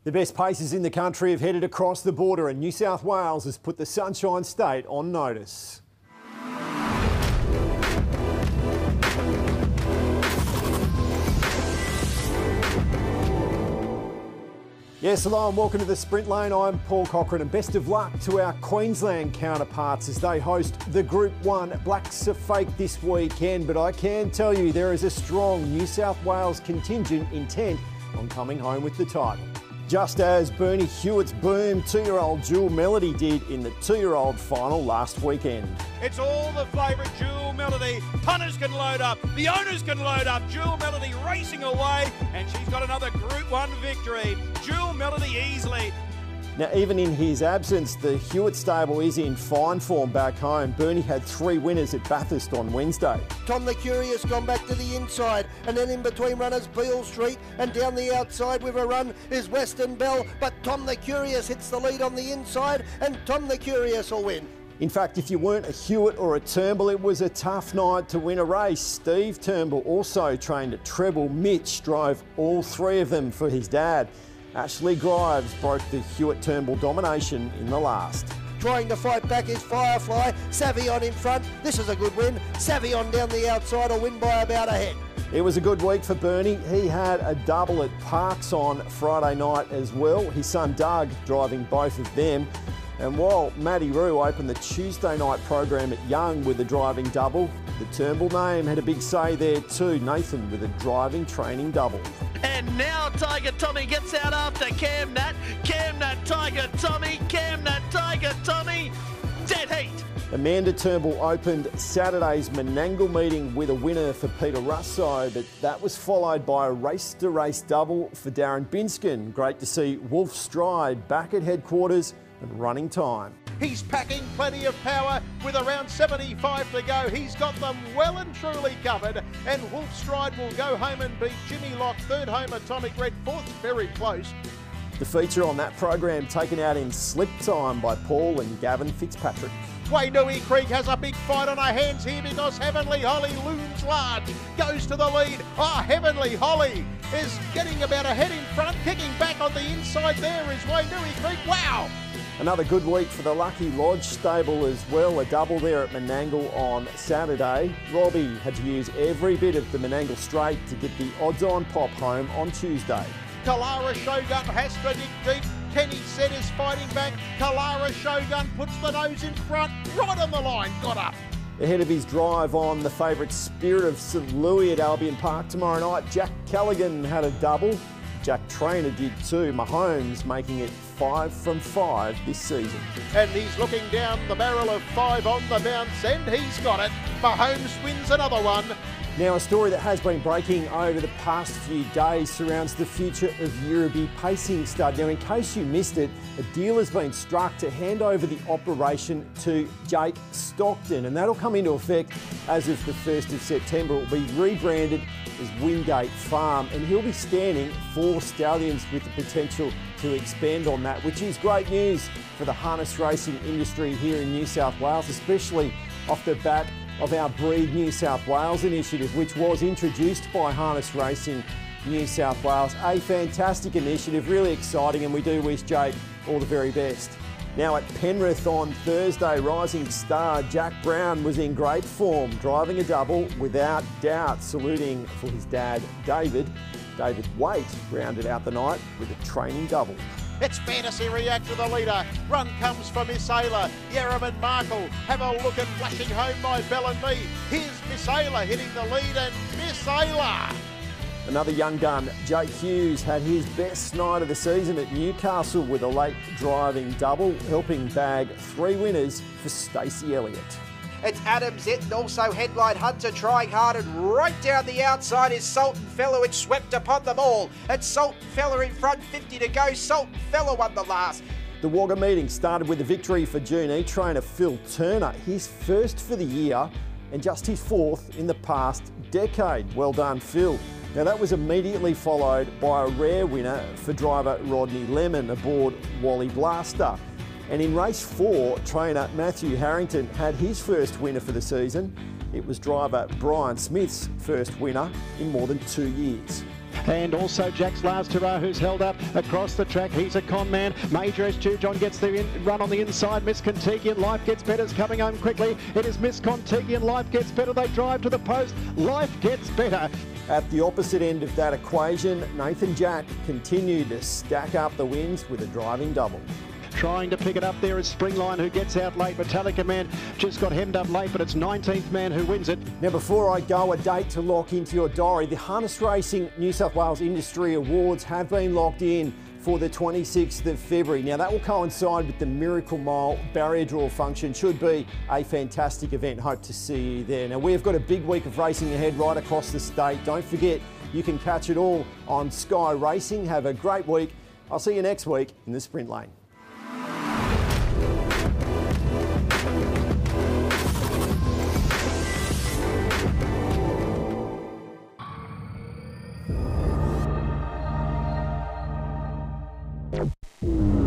The best paces in the country have headed across the border, and New South Wales has put the Sunshine State on notice. Yes, hello and welcome to the Sprint Lane. I'm Paul Cochrane, and best of luck to our Queensland counterparts as they host the Group 1 Blacks are Fake this weekend. But I can tell you there is a strong New South Wales contingent intent on coming home with the title. Just as Bernie Hewitt's boom 2-year-old Jewel Melody did in the 2-year-old final last weekend. It's all the favourite Jewel Melody. Punters can load up, the owners can load up. Jewel Melody racing away, and she's got another Group 1 victory. Jewel Melody easily. Now, even in his absence, the Hewitt stable is in fine form back home. Bernie had 3 winners at Bathurst on Wednesday. Tom the Curious gone back to the inside, and then in between runners Beale Street, and down the outside with a run is Western Bell, but Tom the Curious hits the lead on the inside, and Tom the Curious will win. In fact, if you weren't a Hewitt or a Turnbull, it was a tough night to win a race. Steve Turnbull also trained a treble. Mitch drove all 3 of them for his dad. Ashley Grives broke the Hewitt-Turnbull domination in the last. Trying to fight back is Firefly. Savvy on in front. This is a good win. Savvy on down the outside will win by about a head. It was a good week for Bernie. He had a double at Parks on Friday night as well. His son Doug driving both of them. And while Matty Rue opened the Tuesday night program at Young with a driving double, the Turnbull name had a big say there too. Nathan with a driving training double. And now Tiger Tommy gets out after Cam Nat, Tiger Tommy, Cam Nat, Tiger Tommy, dead heat. Amanda Turnbull opened Saturday's Menangle meeting with a winner for Peter Russo, but that was followed by a race-to-race double for Darren Binskin. Great to see Wolf Stride back at headquarters and running time. He's packing plenty of power with around 75 to go. He's got them well and truly covered, and Wolf Stride will go home and beat Jimmy Lock, 3rd home Atomic Red, 4th very close. The feature on that program taken out in slip time by Paul and Gavin Fitzpatrick. Wainui Creek has a big fight on her hands here because Heavenly Holly looms large, goes to the lead. Oh, Heavenly Holly is getting about a head in front, kicking back on the inside. There is Wainui Creek. Wow! Another good week for the Lucky Lodge stable as well. A double there at Menangle on Saturday. Robbie had to use every bit of the Menangle straight to get the odds-on pop home on Tuesday. Kalara Shogun has to dig deep. Kenny Set is fighting back. Kalara Shogun puts the nose in front, right on the line, got up. Ahead of his drive on the favourite Spirit of St Louis at Albion Park tomorrow night, Jack Callaghan had a double. Jack Trainer did too. Mahomes making it 5 from 5 this season. And he's looking down the barrel of 5 on the bounce, and he's got it. Mahomes wins another one. Now, a story that has been breaking over the past few days surrounds the future of Yirribee Pacing Stud. Now, in case you missed it, a deal has been struck to hand over the operation to Jake Stockton, and that'll come into effect as of the 1st of September. It will be rebranded as Wingate Farm, and he'll be standing 4 stallions with the potential to expand on that, which is great news for the harness racing industry here in New South Wales, especially off the back of our Breed New South Wales initiative, which was introduced by Harness Racing New South Wales. A fantastic initiative, really exciting, and we do wish Jake all the very best. Now at Penrith on Thursday, rising star Jack Brown was in great form, driving a double without doubt, saluting for his dad David. David Waite rounded out the night with a training double. It's Fantasy React to the leader. Run comes for Miss Ayla. Yirribee Markle. Have a look at flashing home by Bell and Me. Here's Miss Ayla hitting the lead, and Miss Ayla. Another young gun, Jake Hughes, had his best night of the season at Newcastle with a late driving double, helping bag 3 winners for Stacey Elliott. It's Adam Zett and also Headlight Hunter trying hard, and right down the outside is Sultan Fella, which swept upon them all. It's Sultan Fella in front, 50 to go. Sultan Fella won the last. The Wagga meeting started with a victory for June E trainer Phil Turner, his first for the year and just his 4th in the past decade. Well done, Phil. Now that was immediately followed by a rare winner for driver Rodney Lemon aboard Wally Blaster. And in race 4, trainer Matthew Harrington had his first winner for the season. It was driver Brian Smith's first winner in more than 2 years. And also Jack's Last Hurrah, who's held up across the track. He's a con man. Major S2 John gets the run on the inside. Miss Contiguan Life Gets Better is coming home quickly. It is Miss Contiguan Life Gets Better. They drive to the post. Life Gets Better. At the opposite end of that equation, Nathan Jack continued to stack up the wins with a driving double. Trying to pick it up there is Springline, who gets out late. Metallica Man just got hemmed up late, but it's 19th Man who wins it. Now, before I go, a date to lock into your diary. The Harness Racing New South Wales Industry Awards have been locked in for the 26th of February. Now, that will coincide with the Miracle Mile barrier draw function. Should be a fantastic event. Hope to see you there. Now, we've got a big week of racing ahead right across the state. Don't forget, you can catch it all on Sky Racing. Have a great week. I'll see you next week in the Sprint Lane. Mm-hmm.